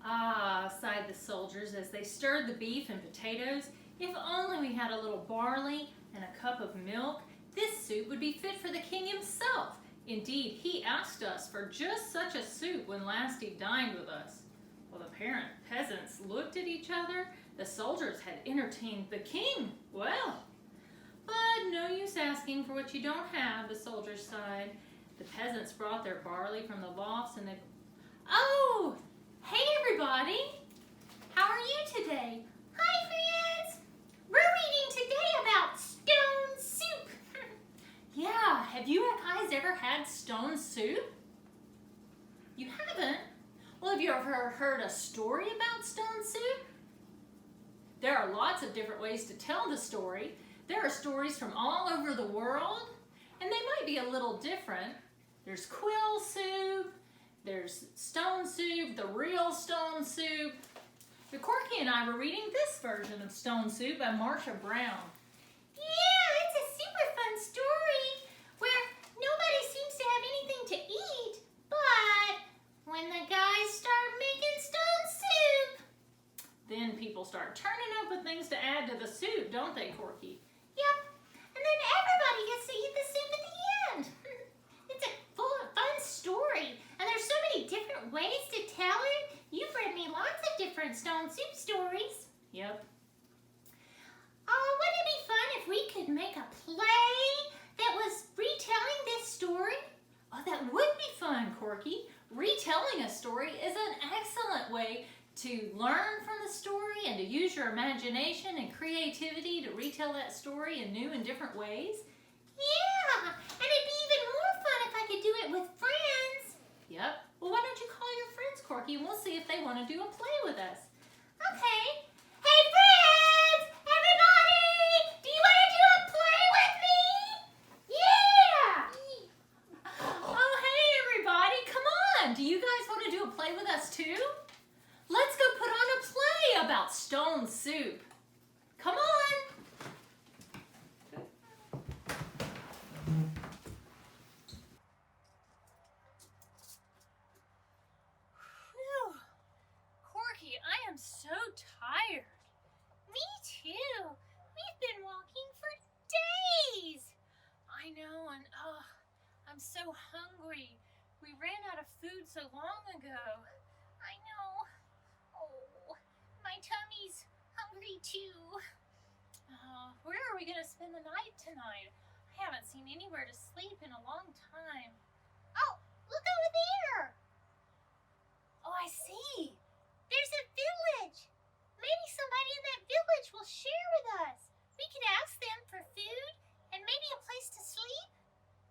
Ah, sighed the soldiers as they stirred the beef and potatoes. If only we had a little barley and a cup of milk, this soup would be fit for the king himself. Indeed, he asked us for just such a soup when last he dined with us. Well, the parent peasants looked at each other. The soldiers had entertained the king well. But no use asking for what you don't have, the soldiers sighed. The peasants brought their barley from the lofts and they... Oh! Hey everybody! How are you today? Hi friends! We're reading today about stone soup. Yeah, have you guys ever had stone soup? You haven't? Well, have you ever heard a story about stone soup? There are lots of different ways to tell the story. There are stories from all over the world, and they might be a little different. There's quill soup, there's stone soup, the real stone soup. The Corky and I were reading this version of Stone Soup by Marsha Brown. Yeah, it's a super fun story where nobody seems to have anything to eat, but when the guys start making stone soup, then people start turning up with things to add to the soup, don't they, Corky? Yep, and then everybody gets to eat the soup at the end. It's a fun story, and there's so many different ways to tell it. You've read me lots of different stone soup stories. Yep. Oh, wouldn't it be fun if we could make a play that was retelling this story? Oh, that would be fun, Corky. Retelling a story is an excellent way to learn from the story and to use your imagination and creativity to retell that story in new and different ways. Yeah, and it'd be even more fun if I could do it with friends. Yep. Well, why don't you call your friends, Corky, and we'll see if they want to do a play with us. Okay. Hey, friends! Everybody! Do you want to do a play with me? Yeah! Oh, hey, everybody. Come on. Do you guys want to do a play with us, too? Let's go put on a play about stone soup. Come on. Whew. Corky, I am so tired. Me too. We've been walking for days. I know, and I'm so hungry. We ran out of food so long ago. I know. Oh, my tummy's hungry too. Where are we going to spend the night tonight? I haven't seen anywhere to sleep in a long time. Oh, look over there. Oh, I see. There's a village. Maybe somebody in that village will share with us. We could ask them for food and maybe a place to sleep.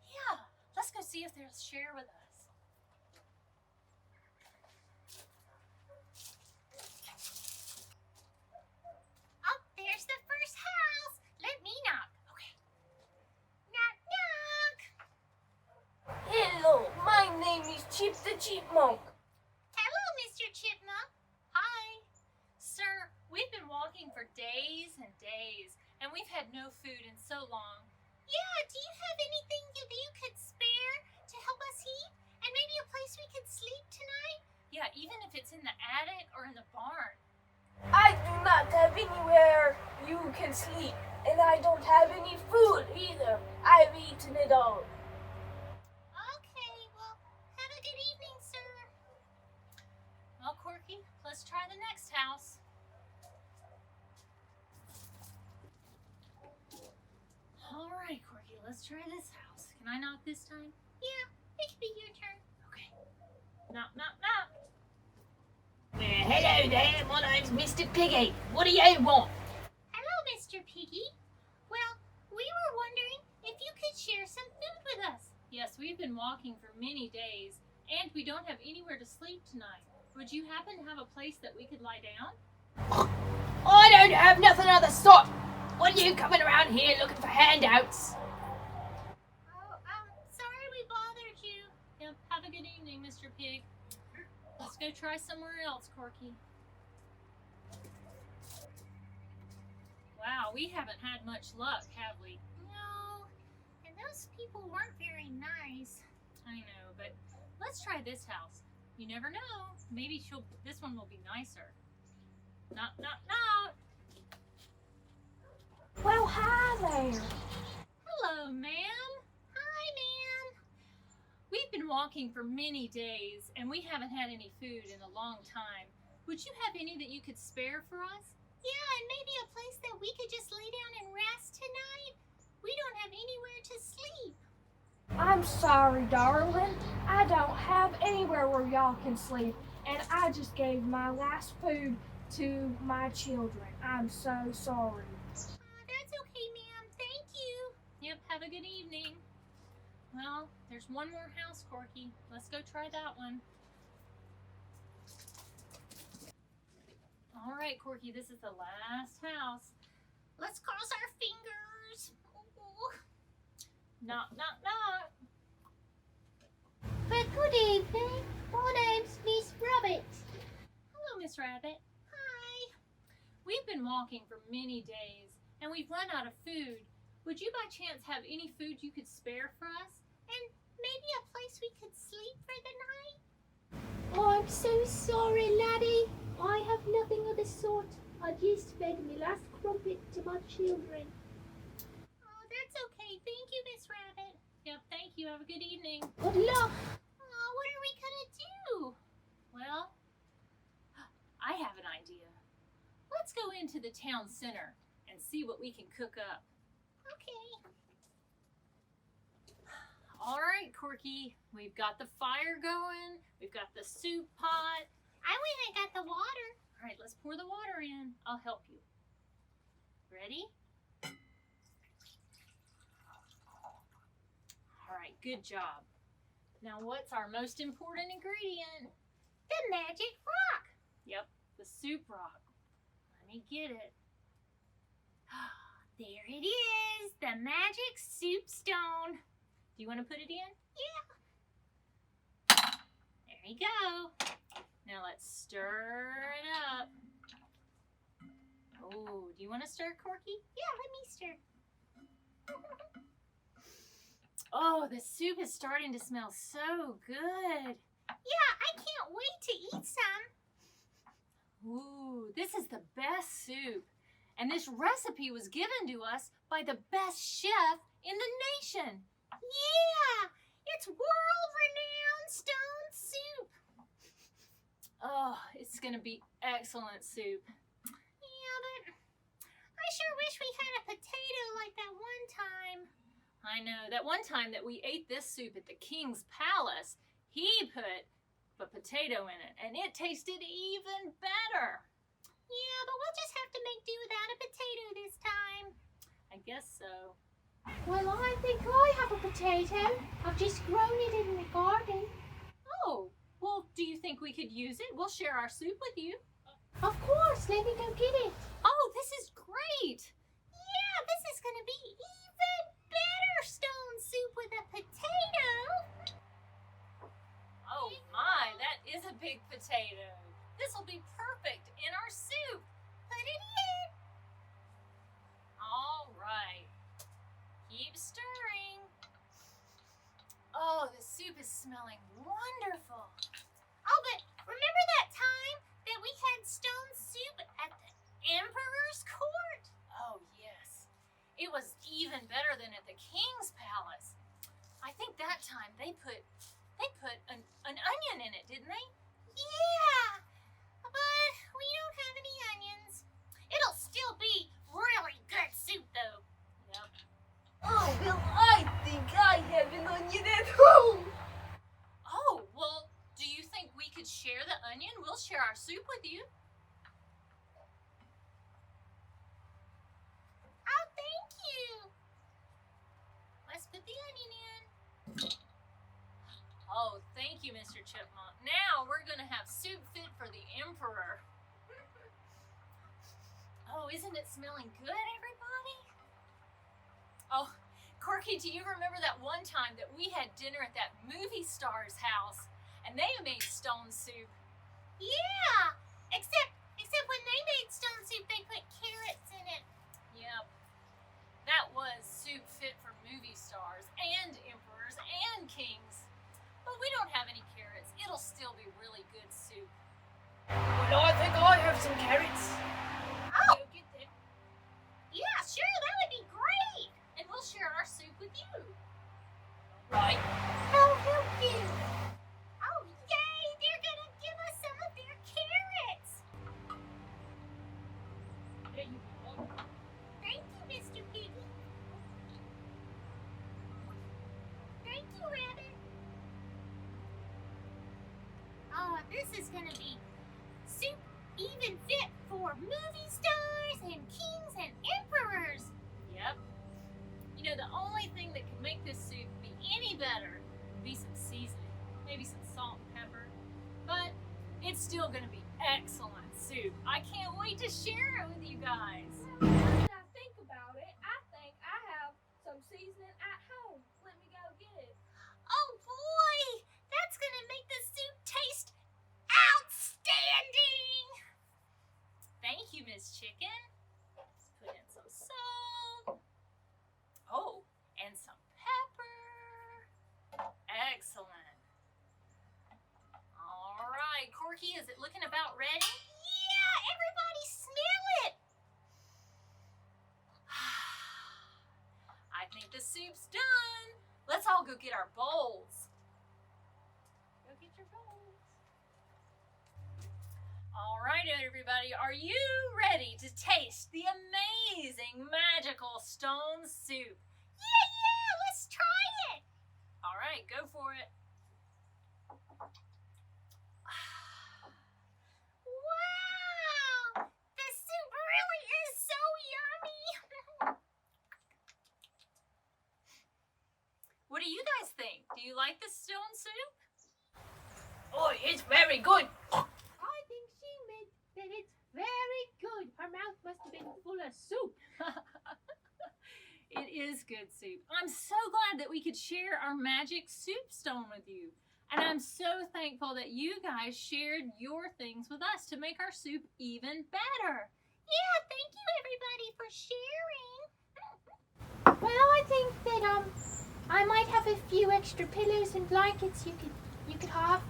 Yeah, let's go see if they'll share with us. There's the first house. Let me knock. Okay. Knock, knock. Hello, my name is Chip the Chipmunk. Hello, Mr. Chipmunk. Hi. Sir, we've been walking for days and days, and we've had no food in so long. Yeah, do you have anything that you could spare to help us eat? And maybe a place we could sleep tonight? Yeah, even if it's in the attic or in the barn. I do not have anywhere you can sleep, and I don't have any food either. I've eaten it all. Okay, well, have a good evening, sir. Well, Corky, let's try the next house. All right, Corky, let's try this house. Can I knock this time? Yeah, it could be your turn. Okay. Knock, knock, knock. Hello there, my name's Mr. Piggy. What do you want? Hello, Mr. Piggy. Well, we were wondering if you could share some food with us. Yes, we've been walking for many days, and we don't have anywhere to sleep tonight. Would you happen to have a place that we could lie down? I don't have nothing of the sort. What are you coming around here looking for handouts? Oh, sorry we bothered you. Yep, have a good evening, Mr. Pig. Let's go try somewhere else, Corky. Wow, we haven't had much luck, have we? No, and those people weren't very nice. I know, but let's try this house. You never know. Maybe this one will be nicer. Knock, knock, knock. Well, hi there. Hello, ma'am. Hi, ma'am. We've been walking for many days, and we haven't had any food in a long time. Would you have any that you could spare for us? Yeah, and maybe a place that we could just lay down and rest tonight. We don't have anywhere to sleep. I'm sorry, darling. I don't have anywhere where y'all can sleep, and I just gave my last food to my children. I'm so sorry. That's okay, ma'am. Thank you. Yep, have a good evening. Well, there's one more house, Corky. Let's go try that one. All right, Corky, this is the last house. Let's cross our fingers. Ooh. Knock, knock, knock. Well, good evening. My name's Miss Rabbit. Hello, Miss Rabbit. Hi. We've been walking for many days, and we've run out of food. Would you by chance have any food you could spare for us? And maybe a place we could sleep for the night? I'm so sorry, laddie. I have nothing of the sort. I just fed my last crumpet to my children. Oh, that's okay. Thank you, Miss Rabbit. Yep, thank you. Have a good evening. Good luck. Oh, what are we gonna do? Well, I have an idea. Let's go into the town center and see what we can cook up. Okay. All right, Corky. We've got the fire going. We've got the soup pot. I went and got the water. All right, let's pour the water in. I'll help you. Ready? All right, good job. Now, what's our most important ingredient? The magic rock. Yep, the soup rock. Let me get it. There it is, the magic soup stone. Do you want to put it in? Yeah. There you go. Now let's stir it up. Oh, do you want to stir, Corky? Yeah, let me stir. Oh, the soup is starting to smell so good. Yeah, I can't wait to eat some. Ooh, this is the best soup. And this recipe was given to us by the best chef in the nation. Yeah, it's world-renowned stone soup. Oh, it's going to be excellent soup. Yeah, but I sure wish we had a potato like that one time. I know, that one time that we ate this soup at the king's palace, he put a potato in it, and it tasted even better. Yeah, but we'll just have to make do without a potato this time. I guess so. Well, I think I have a potato. I've just grown it in the garden. Oh, well, do you think we could use it? We'll share our soup with you. Of course, let me go get it. Oh, this is great. Yeah, this is going to be even better stone soup with a potato. Oh my, that is a big potato. This will be perfect in our soup. Put it in. All right. Keep stirring. Oh, the soup is smelling wonderful. Oh, but remember that time that we had stone soup at the Emperor's court? Oh, yes. It was even better than at the King's palace. I think that time they put an onion in it, didn't they? Yeah, but we don't have any onions. It'll still be really good soup, though. Yep. Oh, well, I think I have an onion at home. Oh, well, do you think we could share the onion? We'll share our soup with you. Oh, thank you. Let's put the onion in. Oh, thank you, Mr. Chipmunk. Now we're going to have soup fit for the Emperor. Oh, isn't it smelling good, everybody? Oh, Corky, do you remember that one time that we had dinner at that movie star's house and they made stone soup? Yeah, except when they made stone soup, they put carrots in it. Yep, that was soup fit for movie stars and emperors and kings. But we don't have any carrots. It'll still be really some carrots? Oh, Go get them. yeah, sure, that would be great. And we'll share our soup with you. Right. I'll help you. Oh, yay! They're gonna give us some of their carrots. There you go. Thank you, Mr. Piggy. Thank you, Rabbit. Oh, this is gonna be soup even fit for movie stars and kings and emperors. Yep. You know, the only thing that could make this soup be any better would be some seasoning. Maybe some salt and pepper. But it's still going to be excellent soup. I can't wait to share it with you guys. Now that I think about it, I think I have some seasoning at home. Let me go get it. Oh boy, that's gonna make the soup taste outstanding. Thank you, Miss Chicken. Let's put in some salt. Oh, and some pepper. Excellent. All right, Corky, is it looking about ready? Yeah, everybody smell it. I think the soup's done. Let's all go get our bowls. Go get your bowls. All right, everybody, are you ready to taste the amazing magical stone soup? Yeah, let's try it. All right, go for it. Wow, the soup really is so yummy. What do you guys think? Do you like the stone soup? Oh, it's very good. I think she meant that it's very good. Her mouth must have been full of soup. It is good soup. I'm so glad that we could share our magic soup stone with you. And I'm so thankful that you guys shared your things with us to make our soup even better. Yeah, thank you everybody for sharing. Well, I think that I might have a few extra pillows and blankets you could have.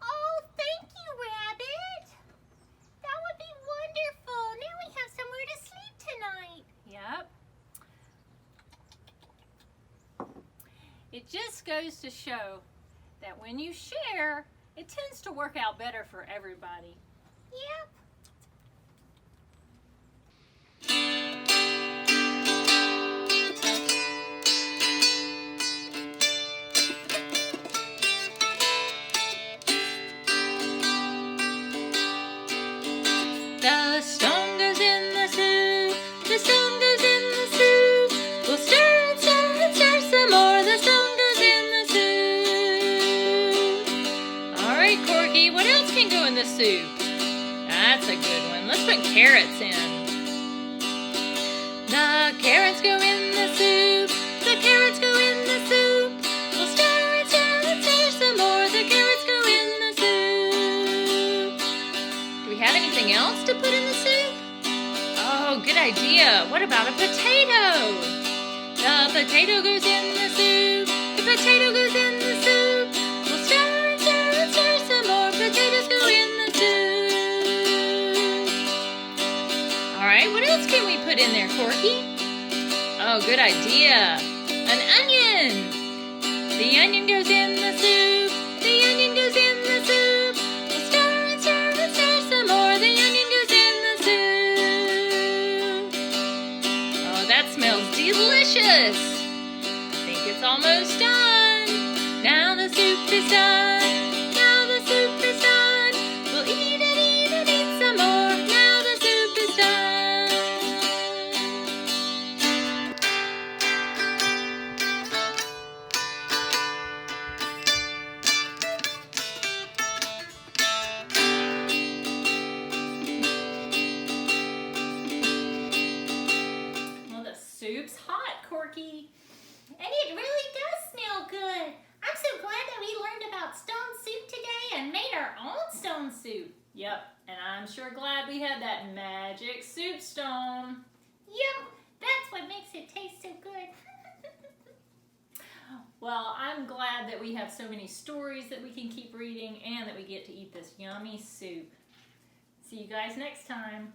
Oh, thank you, Rabbit. That would be wonderful. Now we have somewhere to sleep tonight. Yep. It just goes to show that when you share, it tends to work out better for everybody. Yep. The stone goes in the soup, the stone goes in the soup. We'll stir and stir and stir some more. The stone goes in the soup. All right, Corky, what else can go in the soup? That's a good one. Let's put carrots in. The carrots go in the soup. The carrots go in the soup. We'll stir and stir and stir some more. The carrots go in the soup. Do we have anything else to put in the soup? Oh, good idea. What about a potato? The potato goes in the soup. The potato goes in the soup. We'll stir and stir and stir some more. Potatoes go in the soup. All right, what else can we put in there, Corky? Oh, good idea. An onion. The onion goes in the soup. The onion goes in the soup. We'll stir and stir and stir some more. The onion goes in the soup. Oh, that smells delicious. I think it's almost done. Now the soup is done. Now the soup is done. We'll eat and eat and eat some more. Now the soup is done. Well, the soup's hot, Corky. And it really does smell good. I'm so glad that we learned about stone soup today and made our own stone soup. Yep, and I'm sure glad we had that magic soup stone. Yep, that's what makes it taste so good. Well, I'm glad that we have so many stories that we can keep reading and that we get to eat this yummy soup. See you guys next time.